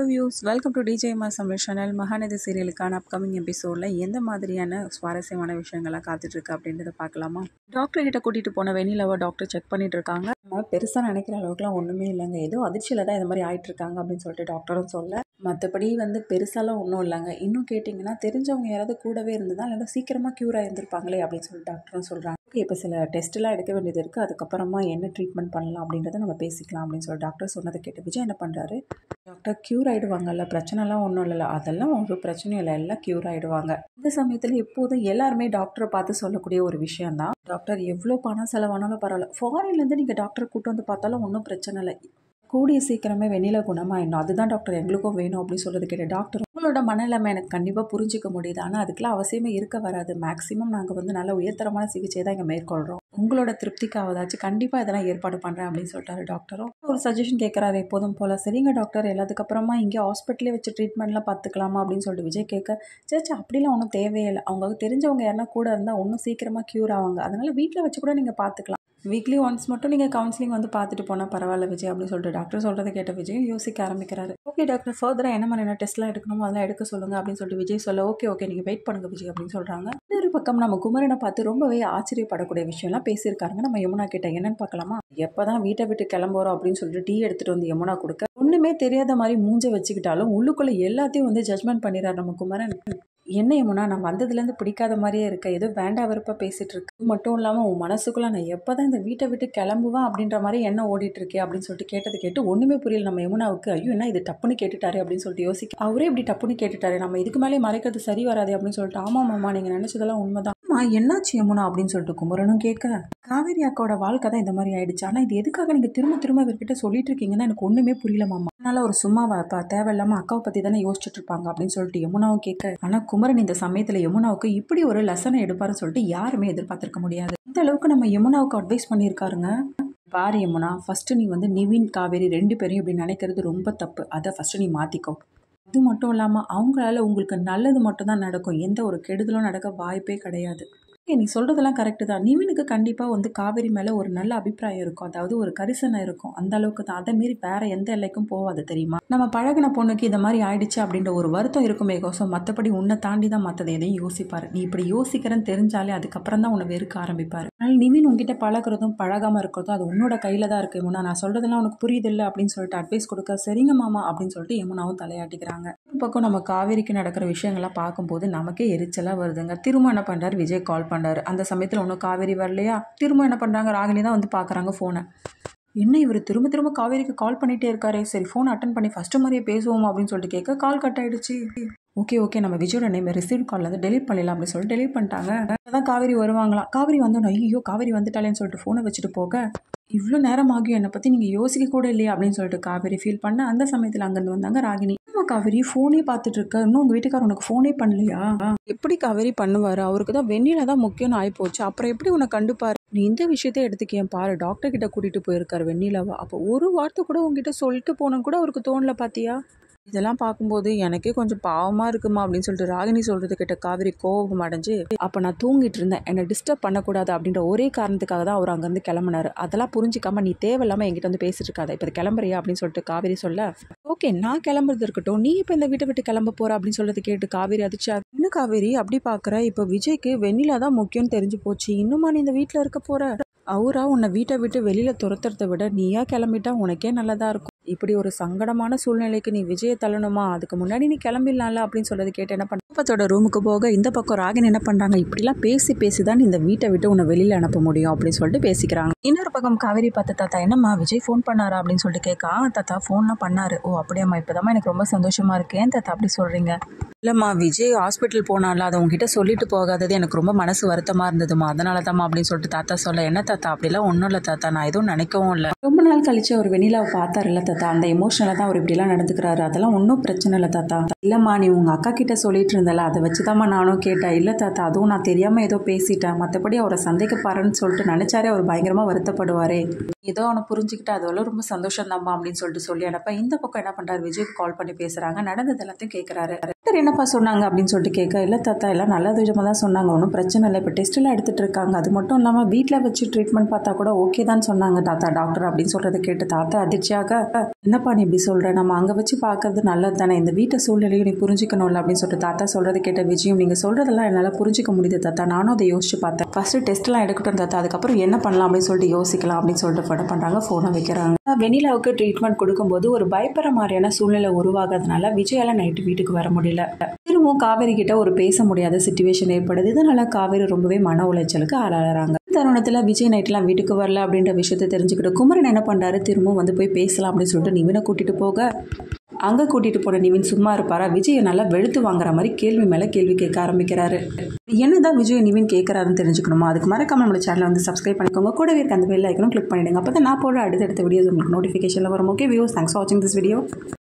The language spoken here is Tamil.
வியூஸ் வெல்கம் டு டிஜேமா சமையல் சேனல். மகாநதி சீரியலுக்கான அப்கமிங் எபிசோடில் எந்த மாதிரியான சுவாரஸ்யமான விஷயங்கள்லாம் காத்துட்ருக்கு அப்படின்றத பார்க்கலாமா? டாக்டர் கிட்ட கூட்டிகிட்டு போன வெண்ணிலாவை டாக்டர் செக் பண்ணிட்டு இருக்காங்க. நம்ம பெருசாக நினைக்கிற அளவுக்குலாம் ஒன்றுமே இல்லைங்க, ஏதோ அதிர்ச்சியில் தான் இந்த மாதிரி ஆயிட்டுருக்காங்க அப்படின்னு சொல்லிட்டு டாக்டரும் சொல்ல, மற்றபடி பெருசாலாம் ஒன்றும் இல்லைங்க. இன்னும் கேட்டிங்கன்னா தெரிஞ்சவங்க யாராவது கூடவே இருந்ததா இல்லைன்னா சீக்கிரமாக க்யூர் ஆகியிருந்திருப்பாங்களே அப்படின்னு சொல்லிட்டு டாக்டரும் சொல்கிறாங்க. இப்போ சில டெஸ்ட்டெல்லாம் எடுக்க வேண்டியது இருக்குது, அதுக்கப்புறமா என்ன ட்ரீட்மெண்ட் பண்ணலாம் அப்படின்றத நம்ம பேசிக்கலாம் அப்படின்னு சொல்லி டாக்டர் சொன்னதை கேட்டு விஜய் என்ன பண்ணுறாரு, டாக்டர் க்யூர் ஆகிடுவாங்கல்ல, பிரச்சனைலாம் ஒன்றும் இல்லைல்ல, அதெல்லாம் ஒரு பிரச்சனையும் இல்லை, எல்லாம் க்யூர் ஆகிடுவாங்க. இந்த சமயத்தில் எப்போதும் எல்லாருமே டாக்டரை பார்த்து சொல்லக்கூடிய ஒரு விஷயந்தான், டாக்டர் எவ்வளோ பணம் செலவானாலும் பரவாயில்ல, ஃபாரின்லேருந்து நீங்கள் டாக்டர் கூட்டு வந்து பார்த்தாலும் ஒன்றும் பிரச்சனை இல்லை, கூடிய சீக்கிரமே வெண்ணிலா குணமாயிடணும், அதுதான் டாக்டர் எங்களுக்கும் வேணும் அப்படின்னு சொல்கிறது கேட்ட டாக்டர், உங்களோட மனநிலைமை எனக்கு கண்டிப்பாக புரிஞ்சிக்க முடியுது, ஆனால் அதுக்கெல்லாம் அவசியமே இருக்க வராது, மேக்ஸிமம் நாங்கள் நல்ல உயர்தரமான சிகிச்சை தான் இங்கே மேற்கொள்கிறோம், உங்களோட திருப்திக்காவதாச்சும் கண்டிப்பாக இதெல்லாம் ஏற்பாடு பண்ணுறேன் அப்படின்னு சொல்லிட்டாரு டாக்டரும். ஒரு சஜஷன் கேட்குறாரு எப்போதும் போல். சரிங்க டாக்டர், எல்லாத்துக்கப்புறமா இங்கே ஹாஸ்பிட்டலே வச்சு ட்ரீட்மெண்ட்லாம் பார்த்துக்கலாமா அப்படின்னு சொல்லிட்டு விஜய் கேட்க, சேச்சா அப்படிலாம் ஒன்றும் தேவையில்லை, அவங்க தெரிஞ்சவங்க யாருன்னா கூட இருந்தால் இன்னும் சீக்கிரமாக க்யூர் ஆவாங்க, அதனால் வீட்டில் வச்சு கூட நீங்கள் பார்த்துக்கலாம், வீக்லி ஒன்ஸ் மட்டும் நீங்கள் கவுன்சிலிங் பார்த்துட்டு போனால் பரவாயில்ல விஜய் அப்படின்னு சொல்லிட்டு டாக்டர் சொல்கிறத கேட்ட விஜய் யோசிக்க ஆரம்பிக்கிறாரு. ஓகே டாக்டர், ஃபர்தராக என்ன மாதிரியான டெஸ்ட்லாம் எடுக்கணுமோ அதெல்லாம் எடுக்க சொல்லுங்கள் அப்படின்னு சொல்லிட்டு விஜய் சொல்ல, ஓகே நீங்கள் வெயிட் பண்ணுங்க விஜய் அப்படின்னு சொல்கிறாங்க. இன்னொரு பக்கம் நம்ம குமரனை பார்த்து ரொம்பவே ஆச்சரியப்படக்கூடிய விஷயம்லாம் பேசியிருக்காங்க நம்ம யமுனா கிட்ட. என்னன்னு பார்க்கலாமா? எப்போ தான் வீட்டை விட்டு கிளம்புறோம் அப்படின்னு சொல்லிட்டு டீ எடுத்துகிட்டு வந்து யமுனா கொடுக்க, ஒன்றுமே தெரியாத மாதிரி மூஞ்ச வச்சுக்கிட்டாலும் உள்ளுக்குள்ளே எல்லாத்தையும் ஜட்ஜ்மெண்ட் பண்ணிடுறாரு நம்ம குமரன். என்ன யமுனா, நான் வந்ததுலேருந்து பிடிக்காத மாதிரியே இருக்க, ஏதோ வேண்டா வெறுப்பாக பேசிகிட்டு இருக்கு, இது மட்டும் இல்லாமல் உன் மனசுக்குள்ளே நான் எப்போ தான் இந்த வீட்டை விட்டு கிளம்புவேன் அப்படின்ற மாதிரி என்ன ஓடிட்டு இருக்கே அப்படின்னு சொல்லிட்டு கேட்டது கேட்டு ஒன்றுமே புரியல நம்ம யமுனாவுக்கு. ஐயோ என்ன இது டப்புன்னு கேட்டுட்டாரு அப்படின்னு சொல்லிட்டு யோசிக்க, அவரே இப்படி டப்புன்னு கேட்டுட்டாரு, நம்ம இதுக்கு மேலே மறைக்கிறது சரி வராது அப்படின்னு சொல்லிட்டு, ஆமாம் மாமா நீங்கள் நினச்சதெல்லாம் உண்மைதான், என்னாச்சு யமுனா அப்படின்னு சொல்லிட்டு குமரனும் கேட்க, காவேரி அக்காவோட வாழ்க்கை தான் இந்த மாதிரி ஆயிடுச்சு, ஆனால் இது எதுக்காக நீங்கள் திரும்ப திரும்ப இவர்கிட்ட சொல்லிட்டு இருக்கீங்கன்னா எனக்கு ஒன்றுமே புரியல மாமா, அதனால ஒரு சும்மாவா தேவையில்லாமல் அக்காவை பற்றி தானே யோசிச்சுட்டு இருப்பாங்க அப்படின்னு சொல்லிட்டு யமுனாவும் கேட்க, ஆனால் குமரன் இந்த சமயத்தில் யமுனாவுக்கு இப்படி ஒரு லெசனை எடுப்பாருன்னு சொல்லிட்டு யாருமே எதிர்பார்த்திருக்க முடியாது. இந்த அளவுக்கு நம்ம யமுனாவுக்கு அட்வைஸ் பண்ணியிருக்காருங்க. பாரு யமுனா, ஃபர்ஸ்ட் நீ நிவின் காவேரி 2 பேரையும் இப்படி நினைக்கிறது ரொம்ப தப்பு, அதை ஃபர்ஸ்ட் நீ மாற்றிக்கோ. இது மட்டும் இல்லாமல் அவங்களால உங்களுக்கு நல்லது மட்டும்தான் நடக்கும், எந்த ஒரு கெடுதலும் நடக்க வாய்ப்பே கிடையாது. நீ சொல்கிறதெல்லாம் கரெக்டு தான், நிவினுக்கு கண்டிப்பாக காவேரி மேலே ஒரு நல்ல அபிப்பிராயம் இருக்கும், அதாவது ஒரு கரிசனை இருக்கும், அந்த அளவுக்கு தான், அதை மீறி வேற எந்த எல்லைக்கும் போகாது தெரியுமா, நம்ம பழகின பொண்ணுக்கு இந்த மாதிரி ஆயிடுச்சு அப்படின்ற ஒரு வருத்தம் இருக்குமே கோசம், மற்றபடி உன்னை தாண்டி தான் மற்றதை எதையும் யோசிப்பாரு, நீ இப்படி யோசிக்கிறேன்னு தெரிஞ்சாலே அதுக்கப்புறம் தான் உன்னை வெறுக்க ஆரம்பிப்பாரு. அதனால் நிவின் உங்ககிட்ட பழகிறதும் பழகாமல் இருக்கிறதும் அது உன்னோட கையில் தான் இருக்கு யமுனா, நான் சொல்கிறதெல்லாம் உனக்கு புரியுது இல்லை அப்படின்னு சொல்லிட்டு அட்வைஸ் கொடுக்க, சரிங்க மாமா அப்படின்னு சொல்லிட்டு யமுனாவும் தலையாட்டிக்கிறாங்க. ஒரு பக்கம் நம்ம காவேரிக்கு நடக்கிற விஷயங்கள்லாம் பார்க்கும்போது நமக்கே எரிச்சலாக வருதுங்க. திரும்ப என்ன பண்ணுறாரு, விஜய் கால் பண்ணுறாரு. அந்த சமயத்தில் ஒன்றும் காவேரி வரலையா, திரும்ப என்ன பண்ணுறாங்க, ராகினி தான் பார்க்குறாங்க ஃபோனை. என்ன இவர் திரும்ப திரும்ப காவேரிக்கு கால் பண்ணிகிட்டே இருக்காரு, சரி ஃபோன் அட்டன் பண்ணி ஃபஸ்ட்டு மாதிரியே பேசுவோம் அப்படின்னு சொல்லிட்டு கேட்க, கால் கட் ஆகிடுச்சு. ஓகே நம்ம விஜயோட நேம் ரிசீவ் காலில் டெலிட் பண்ணிடலாம் அப்படின்னு சொல்லிட்டு டெலிட் பண்ணிட்டாங்க. அதான் காவேரி வருவாங்களாம். காவேரி வந்தோன்னா ஐயோ காவேரி வந்துட்டாலேன்னு சொல்லிட்டு ஃபோனை வச்சுட்டு போக, இவ்வளோ நேரம் ஆகியும் என்னை பற்றி நீங்கள் யோசிக்க கூட இல்லையா அப்படின்னு சொல்லிட்டு காவேரி ஃபீல் பண்ண, அந்த சமயத்தில் அங்கேருந்து வந்தாங்க ராகினி. காவேரி ஃபோனே பார்த்துட்டு இருக்க, இன்னும் உங்கள் வீட்டுக்காரர் உனக்கு ஃபோனே பண்ணலையா, எப்படி காவேரி பண்ணுவார், அவருக்கு தான் வெண்ணிலா தான் முக்கியம்னு ஆகிப்போச்சு, அப்புறம் எப்படி உன்னை கண்டுப்பாரு, நீ இந்த விஷயத்தை எடுத்துக்கேன் பாரு, டாக்டர் கிட்ட கூட்டிகிட்டு போயிருக்காரு வெண்ணிலாவா, அப்போ ஒரு வார்த்தை கூட உங்ககிட்ட சொல்லிட்டு போனோன்னு கூட அவருக்கு தோணல பார்த்தியா, இதெல்லாம் பார்க்கும்போது எனக்கே கொஞ்சம் பாவமாக இருக்குமா அப்படின்னு சொல்லிட்டு ராகினி சொல்கிறது கிட்ட காவேரி கோபம் அடைஞ்சு, அப்போ நான் தூங்கிட்டு இருந்தேன், என்னை டிஸ்டர்ப் பண்ணக்கூடாது அப்படின்ற ஒரே காரணத்துக்காக தான் அவர் அங்கேருந்து கிளம்புனார், அதெல்லாம் புரிஞ்சிக்காமல் நீ தேவையில்லாமல் என்கிட்ட பேசிட்டு இருக்காத, இப்போ கிளம்புறியா அப்படின்னு சொல்லிட்டு காவேரி சொல்ல, ஓகே நான் கிளம்புறது இருக்கட்டும், நீ இப்போ இந்த வீட்டை விட்டு கிளம்ப போகிற அப்படின்னு சொல்லிட்டு கேட்டு காவேரி அதிர்ச்சி, இன்னும் காவேரி அப்படி பார்க்குற, இப்போ விஜய்க்கு வெண்ணிலா தான் முக்கியம்னு தெரிஞ்சு போச்சு, இன்னுமா நீ இந்த வீட்டில் இருக்க போகிற, அவரா உன்னை வீட்டை விட்டு வெளியில் துரத்துறதை விட நீயா கிளம்பிட்டா உனக்கே நல்லதாக இருக்கும், இப்படி ஒரு சங்கடமான சூழ்நிலைக்கு நீ விஜயை தள்ளணுமா, அதுக்கு முன்னாடி நீ கிளம்பிடலாம்ல அப்படின்னு சொல்றது கேட்டு என்ன பண்ண ரூமுக்கு போக, இந்த பக்கம் ராகினி என்ன பண்ணுறாங்க, இப்படிலாம் பேசி தான் இந்த வீட்டை விட்டு உன்னை வெளியில் அனுப்ப முடியும் அப்படின்னு சொல்லிட்டு பேசிக்கிறாங்க. இன்னொரு பக்கம் காவேரி பார்த்து, தாத்தா என்னம்மா விஜய் ஃபோன் பண்ணாரா அப்படின்னு சொல்லிட்டு கேட்க, தாத்தா ஃபோன்லாம் பண்ணாரு, ஓ அப்படியாம்மா, இப்போதாம்மா எனக்கு ரொம்ப சந்தோஷமா இருக்கு, ஏன் தாத்தா அப்படி சொல்கிறீங்க, இல்லைம்மா விஜய் ஹாஸ்பிட்டல் போனால அதை உங்ககிட்ட சொல்லிட்டு போகாதது எனக்கு ரொம்ப மனசு வருத்தமாக இருந்ததுமா, அதனால தான்மா அப்படின்னு சொல்லிட்டு தாத்தா சொல்ல, என்ன தாத்தா அப்படிலாம் ஒன்றும் இல்லை தாத்தா, நான் எதுவும் நினைக்கவும் இல்லை, ரொம்ப நாள் கழிச்சு ஒரு வெண்ணிலாவை பார்த்தாரு இல்லை தாத்தா, அந்த எமோஷனில் தான் அவர் இப்படிலாம் நடந்துக்கிறாரு, அதெல்லாம் ஒன்றும் பிரச்சனை இல்லை தாத்தா, இல்லைம்மா நீ உங்கள் அக்கா கிட்ட சொல்லிட்டு இருந்தல அதை வச்சு தான் நானும் கேட்டேன். இல்லை தாத்தா, அதுவும் நான் தெரியாமல் ஏதோ பேசிட்டேன், மற்றபடி அவரை சந்தேகப்பாருன்னு சொல்லிட்டு நினச்சாரே அவர் பயங்கரமாக வருத்தப்படுவாரே, ஏதோ அவனை புரிஞ்சுக்கிட்டு அதெல்லாம் ரொம்ப சந்தோஷம் தான்ப்பா அப்படின்னு சொல்லி அனுப்ப இந்த பக்கம் என்ன பண்ணுறாரு, விஜய்க்கு கால் பண்ணி பேசுகிறாங்க. நடந்தது எல்லாத்தையும் கேட்குறாரு. டாக்டர் என்னப்பா சொன்னாங்க அப்படின்னு சொல்லிட்டு கேட்க, இல்லை தாத்தா எல்லாம் நல்ல விதமாக தான் சொன்னாங்க, ஒன்றும் பிரச்சனை இல்லை, இப்போ டெஸ்ட்டெல்லாம் எடுத்துகிட்டு இருக்காங்க, அது மட்டும் இல்லாமல் வீட்டில் வச்சு ட்ரீட்மெண்ட் பார்த்தா கூட ஓகே தான் சொன்னாங்க தாத்தா டாக்டர் அப்படின்னு சொல்கிறத கேட்டு தாத்தா அதிர்ச்சியாக, என்னப்பா நீ இப்படி சொல்கிற, நம்ம அங்கே வச்சு பார்க்கறது நல்லது தானே, இந்த வீட்டை சூழ்நிலையும் நீ புரிஞ்சிக்கணும்ல அப்படின்னு சொல்லிட்டு தாத்தா சொல்கிறது கேட்ட விஜயும், நீங்கள் சொல்கிறதெல்லாம் என்னால் புரிஞ்சிக்க முடியுது தாத்தா, நானும் அதை யோசிச்சு பார்த்தேன், ஃபஸ்ட்டு டெஸ்ட்லாம் எடுக்கட்டும் தாத்தா, அதுக்கப்புறம் என்ன பண்ணலாம் அப்படின்னு சொல்லிட்டு யோசிக்கலாம் அப்படின்னு சொல்லிட்டு என்ன பண்ணுறாங்க, ஃபோனை வைக்கிறாங்க. வெண்ணிலாவுக்கு ட்ரீட்மெண்ட் கொடுக்கும்போது ஒரு பயப்படுற மாதிரியான சூழ்நிலை உருவாகிறதுனால விஜயால நைட்டு வீட்டுக்கு வர முடியல. திரும்பவும் காவேரி கிட்ட ஒரு பேச முடியாத சிச்சுவேஷன் ஏற்படுது. இதனால காவேரி ரொம்பவே மன உளைச்சலுக்கு ஆளாகிறாங்க. தருணத்தில் விஜய் நைட்லாம் வீட்டுக்கு வரல அப்படின்ற விஷயத்தை தெரிஞ்சுக்கிட்டு குமரன் என்ன பண்ணுறாரு, திரும்பவும் வந்து போய் பேசலாம் அப்படின்னு சொல்லிட்டு நிவினை கூட்டிகிட்டு போக, அங்கே கூட்டிகிட்டு போன நிவின் சும்மா இருப்பாரா, விஜயை நல்லா வெளுத்து வாங்குற மாதிரி கேள்வி மேலே கேள்வி கேட்க ஆரம்பிக்கிறாரு. என்னதான் விஜய் நிவின் கேட்குறாருன்னு தெரிஞ்சுக்கணுமா, அதுக்கு மறக்காம நம்மளோட சேனலை வந்து சப்ஸ்கிரைப் பண்ணிக்கோங்க, கூடவே இருக்க அந்த பெல் ஐக்கனும் கிளிக் பண்ணிடுங்க, அப்போ தான் நான் போடுற அடுத்தடுத்த வீடியோஸ் உங்களுக்கு நோட்டிஃபிகேஷனில் வரும். ஓகே வியூஸ், தேங்க்ஸ் ஃபார் வாட்சிங் திஸ் வீடியோ.